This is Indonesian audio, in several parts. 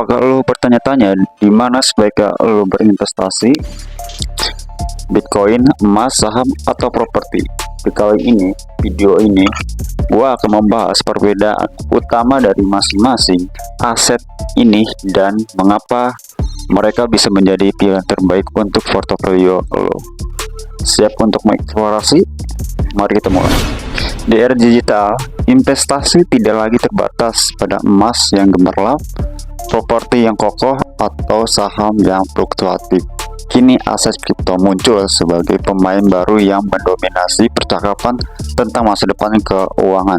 Apakah lo bertanya-tanya di mana sebaiknya lo berinvestasi? Bitcoin, emas, saham, atau properti? Di kali ini, video ini, gua akan membahas perbedaan utama dari masing-masing aset ini dan mengapa mereka bisa menjadi pilihan terbaik untuk portofolio lo. Siap untuk mengeksplorasi? Mari kita mulai. Di era digital, investasi tidak lagi terbatas pada emas yang gemerlap, properti yang kokoh, atau saham yang fluktuatif. Kini aset kripto muncul sebagai pemain baru yang mendominasi percakapan tentang masa depan keuangan.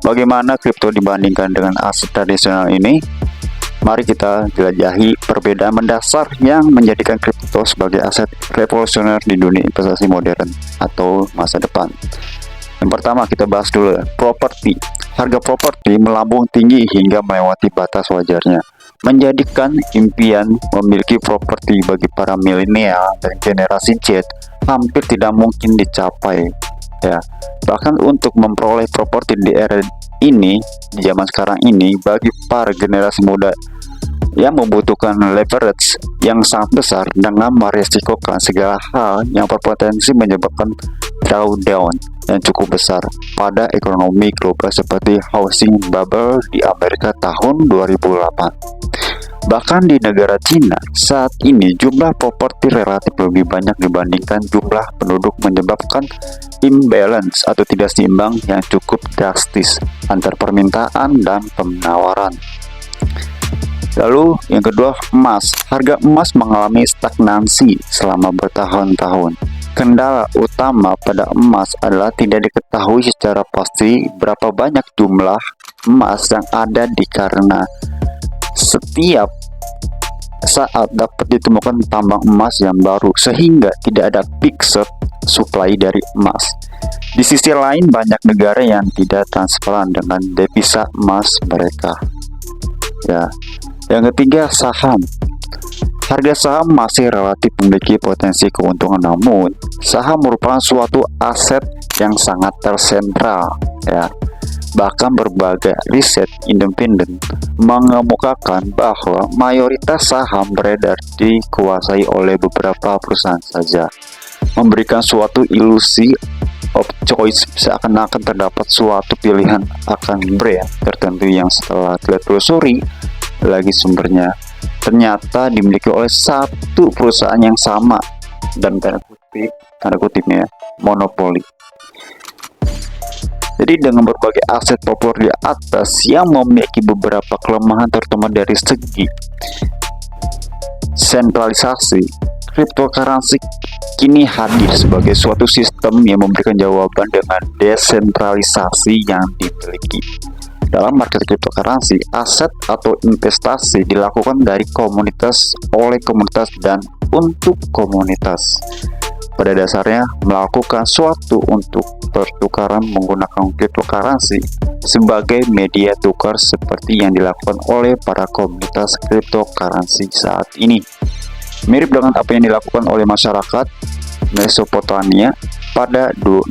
Bagaimana kripto dibandingkan dengan aset tradisional ini? Mari kita jelajahi perbedaan mendasar yang menjadikan kripto sebagai aset revolusioner di dunia investasi modern atau masa depan. Yang pertama kita bahas dulu properti. Harga properti melambung tinggi hingga melewati batas wajarnya, menjadikan impian memiliki properti bagi para milenial dan generasi Z hampir tidak mungkin dicapai. Ya, bahkan untuk memperoleh properti di era ini, di zaman sekarang ini, bagi para generasi muda yang membutuhkan leverage yang sangat besar dengan meresikokan segala hal yang berpotensi menyebabkan drawdown yang cukup besar pada ekonomi global seperti housing bubble di Amerika tahun 2008. Bahkan di negara Cina saat ini jumlah properti relatif lebih banyak dibandingkan jumlah penduduk, menyebabkan imbalance atau tidak seimbang yang cukup drastis antar permintaan dan penawaran. Lalu yang kedua, emas. Harga emas mengalami stagnansi selama bertahun-tahun. Kendala utama pada emas adalah tidak diketahui secara pasti berapa banyak jumlah emas yang ada karena setiap saat dapat ditemukan tambang emas yang baru sehingga tidak ada fixed supply dari emas. Di sisi lain, banyak negara yang tidak transparan dengan devisa emas mereka. Ya. Yang ketiga, saham. Harga saham masih relatif memiliki potensi keuntungan, namun saham merupakan suatu aset yang sangat tersentral. Ya. Bahkan berbagai riset independen mengemukakan bahwa mayoritas saham beredar dikuasai oleh beberapa perusahaan saja, memberikan suatu ilusi of choice, seakan-akan terdapat suatu pilihan akan brand tertentu yang setelah ditelusuri lagi sumbernya ternyata dimiliki oleh satu perusahaan yang sama dan tanda kutipnya monopoli. Jadi dengan berbagai aset populer di atas yang memiliki beberapa kelemahan terutama dari segi sentralisasi, cryptocurrency kini hadir sebagai suatu sistem yang memberikan jawaban dengan desentralisasi yang dimiliki. Dalam market cryptocurrency, aset atau investasi dilakukan dari komunitas, oleh komunitas, dan untuk komunitas. Pada dasarnya, melakukan suatu untuk pertukaran menggunakan cryptocurrency sebagai media tukar seperti yang dilakukan oleh para komunitas cryptocurrency saat ini. Mirip dengan apa yang dilakukan oleh masyarakat Mesopotamia pada 600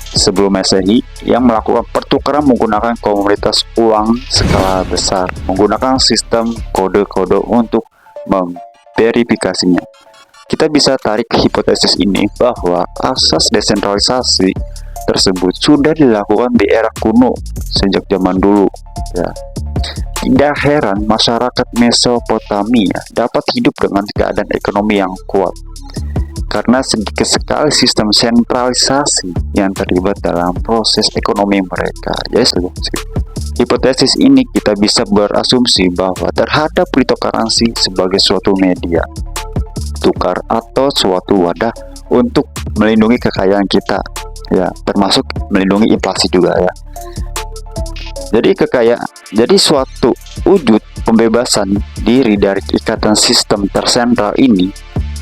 sebelum Masehi yang melakukan pertukaran menggunakan komunitas uang skala besar, menggunakan sistem kode-kode untuk memverifikasinya. Kita bisa tarik hipotesis ini bahwa asas desentralisasi tersebut sudah dilakukan di era kuno sejak zaman dulu. Ya. Tidak heran masyarakat Mesopotamia dapat hidup dengan keadaan ekonomi yang kuat, karena sedikit sekali sistem sentralisasi yang terlibat dalam proses ekonomi mereka. Jadi hipotesis ini kita bisa berasumsi bahwa terhadap cryptocurrency sebagai suatu media tukar atau suatu wadah untuk melindungi kekayaan kita, ya, termasuk melindungi inflasi juga, ya. Jadi suatu wujud pembebasan diri dari ikatan sistem tersentral ini.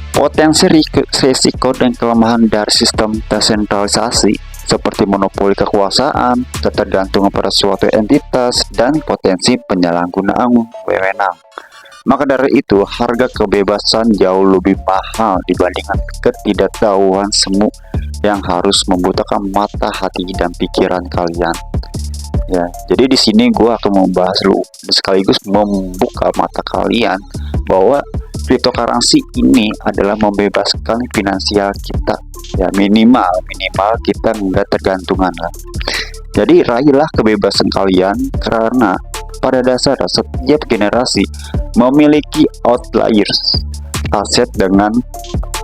Potensi risiko dan kelemahan dari sistem tersentralisasi seperti monopoli kekuasaan, ketergantungan pada suatu entitas, dan potensi penyalahgunaan wewenang. Maka dari itu, harga kebebasan jauh lebih mahal dibandingkan ketidaktahuan semu yang harus membutakan mata hati dan pikiran kalian. Ya, jadi di sini gue akan membahas dulu sekaligus membuka mata kalian bahwa cryptocurrency ini adalah membebaskan finansial kita. Ya, minimal kita nggak tergantungan lah. Jadi raihlah kebebasan kalian, karena pada dasarnya setiap generasi memiliki outliers, aset dengan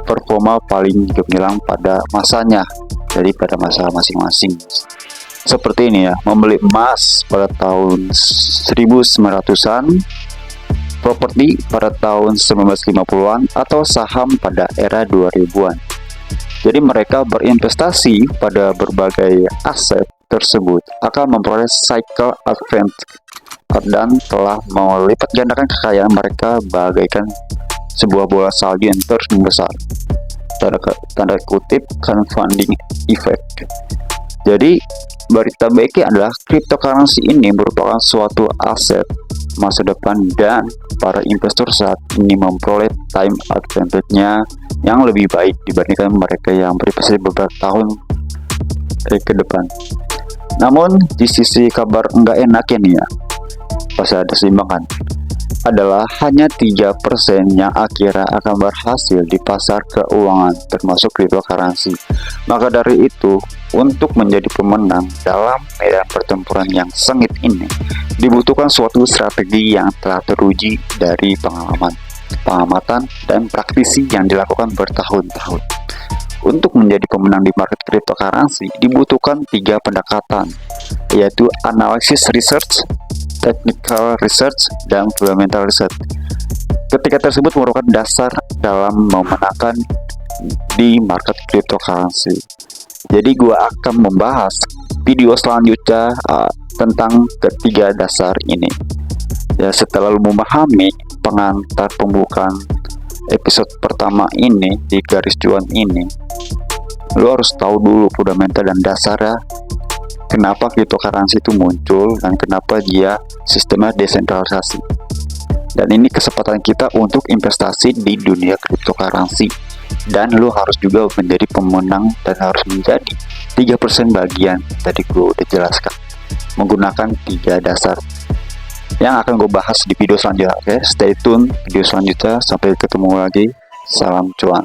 performa paling gemilang pada masanya, jadi pada masa masing-masing. Seperti ini ya, membeli emas pada tahun 1900-an, properti pada tahun 1950-an, atau saham pada era 2000-an. Jadi mereka berinvestasi pada berbagai aset tersebut akan memperoleh cycle advantage dan telah melipat gandakan kekayaan mereka bagaikan sebuah bola salju yang terus membesar. Tanda kutip confounding effect. Jadi berita baiknya adalah cryptocurrency ini merupakan suatu aset masa depan, dan para investor saat ini memperoleh time advantage-nya yang lebih baik dibandingkan mereka yang berinvestasi beberapa tahun ke depan. Namun di sisi kabar enggak enaknya nih ya, pasti ada seimbangan, adalah hanya 3% yang akhirnya akan berhasil di pasar keuangan termasuk cryptocurrency. Maka dari itu, untuk menjadi pemenang dalam medan pertempuran yang sengit ini dibutuhkan suatu strategi yang telah teruji dari pengalaman, pengamatan, dan praktisi yang dilakukan bertahun-tahun. Untuk menjadi pemenang di market cryptocurrency dibutuhkan 3 pendekatan, yaitu analisis research, technical research, dan fundamental research. Ketiga tersebut merupakan dasar dalam memenangkan di market cryptocurrency. Jadi gua akan membahas video selanjutnya tentang ketiga dasar ini. Ya, setelah lu memahami pengantar pembukaan episode pertama ini di garis cuan ini, lu harus tahu dulu fundamental dan dasarnya, kenapa cryptocurrency itu muncul dan kenapa dia sistemnya desentralisasi. Dan ini kesempatan kita untuk investasi di dunia cryptocurrency, dan lu harus juga menjadi pemenang dan harus menjadi 3% bagian tadi gue udah jelaskan menggunakan 3 dasar yang akan gue bahas di video selanjutnya. Oke, stay tune video selanjutnya, sampai ketemu lagi. Salam cuan.